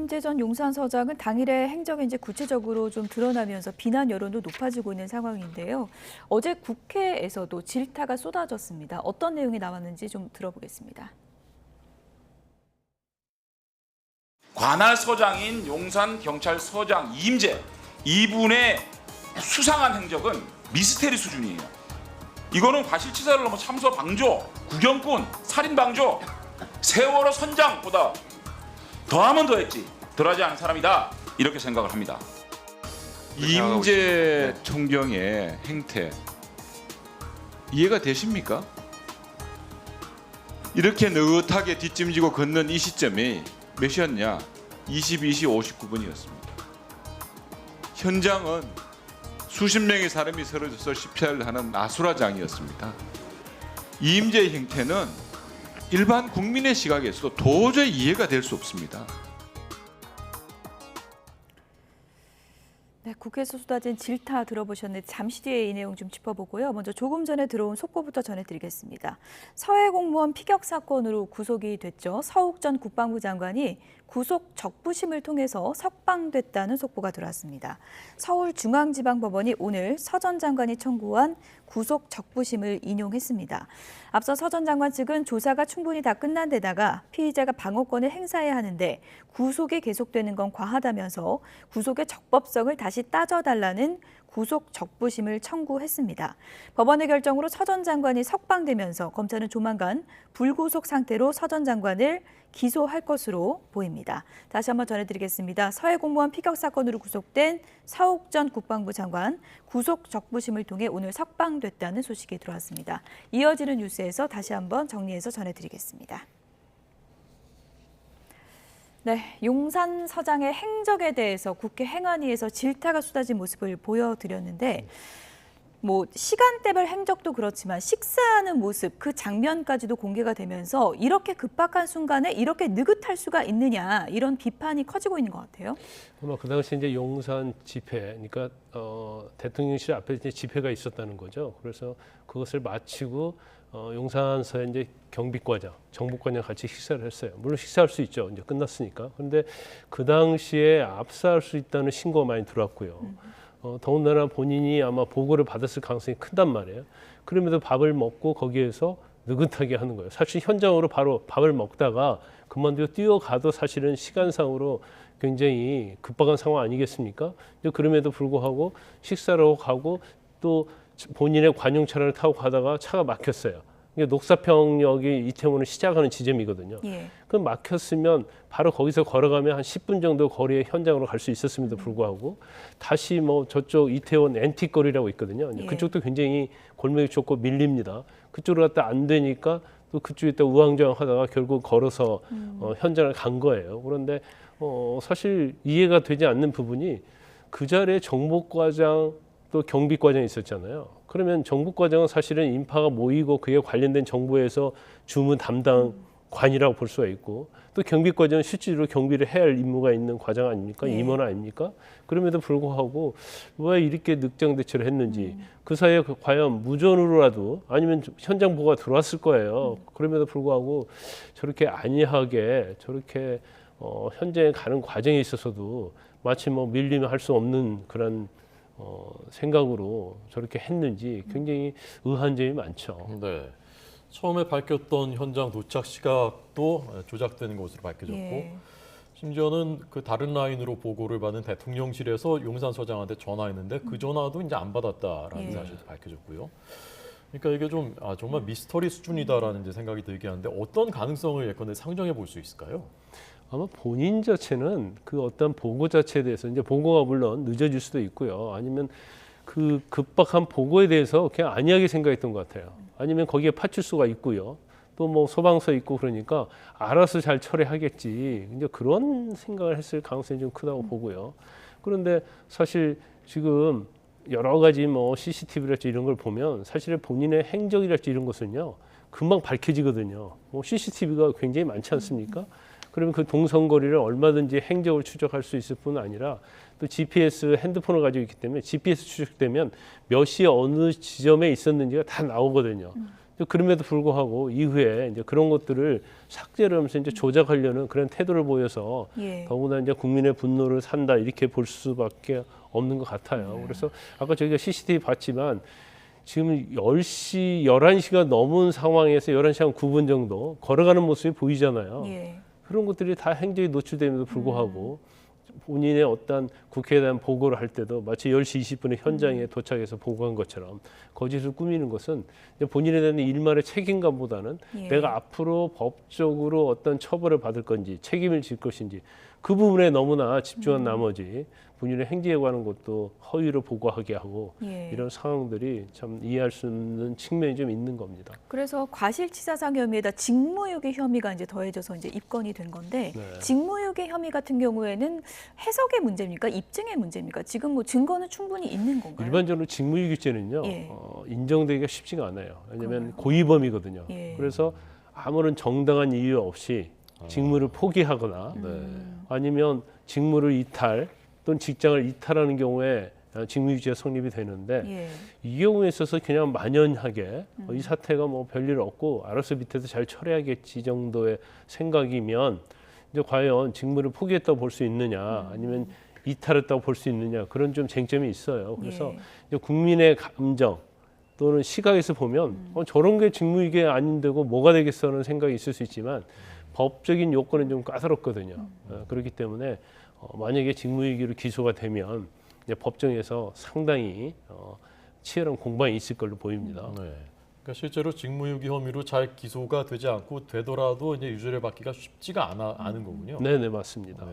이임재 전 용산서장은 당일의 행적이 이제 구체적으로 좀 드러나면서 비난 여론도 높아지고 있는 상황인데요. 어제 국회에서도 질타가 쏟아졌습니다. 어떤 내용이 나왔는지 좀 들어보겠습니다. 관할 서장인 용산경찰서장 이임재 이분의 수상한 행적은 미스테리 수준이에요. 이거는 과실치사를 넘어 참소 방조, 구경꾼, 살인 방조, 세월호 선장보다 더하면 더했지 덜하지 않은 사람이다 이렇게 생각을 합니다. 이임재 총경의 행태 이해가 되십니까? 이렇게 느긋하게 뒷짐지고 걷는 이 시점이 몇 시였냐? 22시 59분이었습니다. 현장은 수십 명의 사람이 쓰러져서 CPR을 하는 아수라장이었습니다. 이임재의 행태는 일반 국민의 시각에서도 도저히 이해가 될 수 없습니다. 네, 국회에서 쏟아진 질타 들어보셨는데 잠시 뒤에 이 내용 좀 짚어보고요. 먼저 조금 전에 들어온 속보부터 전해드리겠습니다. 서해 공무원 피격 사건으로 구속이 됐죠. 서욱 전 국방부 장관이 구속 적부심을 통해서 석방됐다는 속보가 들어왔습니다. 서울중앙지방법원이 오늘 서 전 장관이 청구한 구속 적부심을 인용했습니다. 앞서 서 전 장관 측은 조사가 충분히 다 끝난 데다가 피의자가 방어권을 행사해야 하는데 구속이 계속되는 건 과하다면서 구속의 적법성을 다시 따져달라는 구속 적부심을 청구했습니다. 법원의 결정으로 서 전 장관이 석방되면서 검찰은 조만간 불구속 상태로 서 전 장관을 기소할 것으로 보입니다. 다시 한번 전해드리겠습니다. 서해 공무원 피격 사건으로 구속된 서욱 전 국방부 장관 구속 적부심을 통해 오늘 석방됐다는 소식이 들어왔습니다. 이어지는 뉴스에서 다시 한번 정리해서 전해드리겠습니다. 네, 용산 서장의 행적에 대해서 국회 행안위에서 질타가 쏟아진 모습을 보여드렸는데 시간대별 행적도 그렇지만 식사하는 모습, 그 장면까지도 공개가 되면서 이렇게 급박한 순간에 이렇게 느긋할 수가 있느냐 이런 비판이 커지고 있는 것 같아요. 그 당시 이제 용산 집회, 그러니까 대통령실 앞에 이제 집회가 있었다는 거죠. 그래서 그것을 마치고 용산서에 이제 경비과장, 정보과장 같이 식사를 했어요. 물론 식사할 수 있죠. 이제 끝났으니까. 그런데 그 당시에 압사할 수 있다는 신고가 많이 들어왔고요. 더군다나 본인이 아마 보고를 받았을 가능성이 큰단 말이에요. 그럼에도 밥을 먹고 거기에서 느긋하게 하는 거예요. 사실 현장으로 바로 밥을 먹다가 그만두고 뛰어가도 사실은 시간상으로 굉장히 급박한 상황 아니겠습니까? 그럼에도 불구하고 식사를 가고 또 본인의 관용차를 타고 가다가 차가 막혔어요. 녹사평역이 이태원을 시작하는 지점이거든요. 예. 그럼 막혔으면 바로 거기서 걸어가면 한 10분 정도 거리의 현장으로 갈 수 있었음에도 불구하고 다시 저쪽 이태원 앤틱거리라고 있거든요. 예. 그쪽도 굉장히 골목이 좁고 밀립니다. 그쪽으로 갔다 안 되니까 또 그쪽에 있다 우왕좌왕하다가 결국 걸어서 현장을 간 거예요. 그런데 사실 이해가 되지 않는 부분이 그 자리에 정보과장 또 경비과장이 있었잖아요. 그러면 정보과장은 사실은 인파가 모이고 그에 관련된 정보에서 주무 담당관이라고 볼 수가 있고 또 경비과장은 실질적으로 경비를 해야 할 임무가 있는 과장 아닙니까? 네. 임원 아닙니까? 그럼에도 불구하고 왜 이렇게 늑장 대처를 했는지 그 사이에 과연 무전으로라도 아니면 현장 보고가 들어왔을 거예요. 그럼에도 불구하고 저렇게 안이하게 저렇게 현장에 가는 과정에 있어서도 마치 밀리면 할 수 없는 그런 생각으로 저렇게 했는지 굉장히 의아한 점이 많죠. 네. 처음에 밝혔던 현장 도착 시각도 조작되는 것으로 밝혀졌고 예. 심지어는 그 다른 라인으로 보고를 받은 대통령실에서 용산서장한테 전화했는데 그 전화도 이제 안 받았다라는 예. 사실도 밝혀졌고요. 그러니까 이게 좀 정말 미스터리 수준이다라는 이제 생각이 들게 하는데 어떤 가능성을 예컨대 상정해 볼 수 있을까요? 아마 본인 자체는 그 어떤 보고 자체에 대해서 이제 보고가 물론 늦어질 수도 있고요. 아니면 그 급박한 보고에 대해서 그냥 안이하게 생각했던 것 같아요. 아니면 거기에 파출소가 있고요. 또 소방서 있고 그러니까 알아서 잘 처리하겠지. 이제 그런 생각을 했을 가능성이 좀 크다고 보고요. 그런데 사실 지금 여러 가지 CCTV랄지 이런 걸 보면 사실 본인의 행적이랄지 이런 것은요. 금방 밝혀지거든요. CCTV가 굉장히 많지 않습니까? 그러면 그 동선거리를 얼마든지 행적을 추적할 수 있을 뿐 아니라 또 GPS 핸드폰을 가지고 있기 때문에 GPS 추적되면 몇 시에 어느 지점에 있었는지가 다 나오거든요. 그럼에도 불구하고 이후에 이제 그런 것들을 삭제를 하면서 이제 조작하려는 그런 태도를 보여서 예. 더구나 이제 국민의 분노를 산다 이렇게 볼 수밖에 없는 것 같아요. 그래서 아까 저희가 CCTV 봤지만 지금 10시, 11시가 넘은 상황에서 11시 한 9분 정도 걸어가는 모습이 보이잖아요. 예. 그런 것들이 다 행적에 노출됨에도 불구하고 본인의 어떤 국회에 대한 보고를 할 때도 마치 10시 20분에 현장에 도착해서 보고한 것처럼 거짓을 꾸미는 것은 본인에 대한 일말의 책임감보다는 예. 내가 앞으로 법적으로 어떤 처벌을 받을 건지 책임을 질 것인지 그 부분에 너무나 집중한 나머지 본인의 행지에 관한 것도 허위로 보고하게 하고 예. 이런 상황들이 참 이해할 수 없는 측면이 좀 있는 겁니다. 그래서 과실치사상 혐의에다 직무유기 혐의가 이제 더해져서 이제 입건이 된 건데 네. 직무유기 혐의 같은 경우에는 해석의 문제입니까? 입증의 문제입니까? 지금 뭐 증거는 충분히 있는 건가요? 일반적으로 직무유기죄는요 예. 인정되기가 쉽지가 않아요. 왜냐하면 그런가요? 고의범이거든요. 예. 그래서 아무런 정당한 이유 없이 직무를 포기하거나 네. 아니면 직무를 이탈 또는 직장을 이탈하는 경우에 직무유기죄가 성립이 되는데 예. 이 경우에 있어서 그냥 만연하게 이 사태가 뭐 별일 없고 알아서 밑에서 잘 처리하겠지 정도의 생각이면 이제 과연 직무를 포기했다고 볼 수 있느냐 아니면 이탈했다고 볼 수 있느냐 그런 좀 쟁점이 있어요. 그래서 예. 이제 국민의 감정 또는 시각에서 보면 저런 게 직무유기 아닌데고 뭐가 되겠어라는 생각이 있을 수 있지만 법적인 요건은 좀 까다롭거든요. 그렇기 때문에 만약에 직무유기로 기소가 되면 이제 법정에서 상당히 치열한 공방이 있을 걸로 보입니다. 네. 그러니까 실제로 직무유기 혐의로 잘 기소가 되지 않고 되더라도 이제 유죄를 받기가 쉽지가 않은 거군요. 네, 네 맞습니다. 네.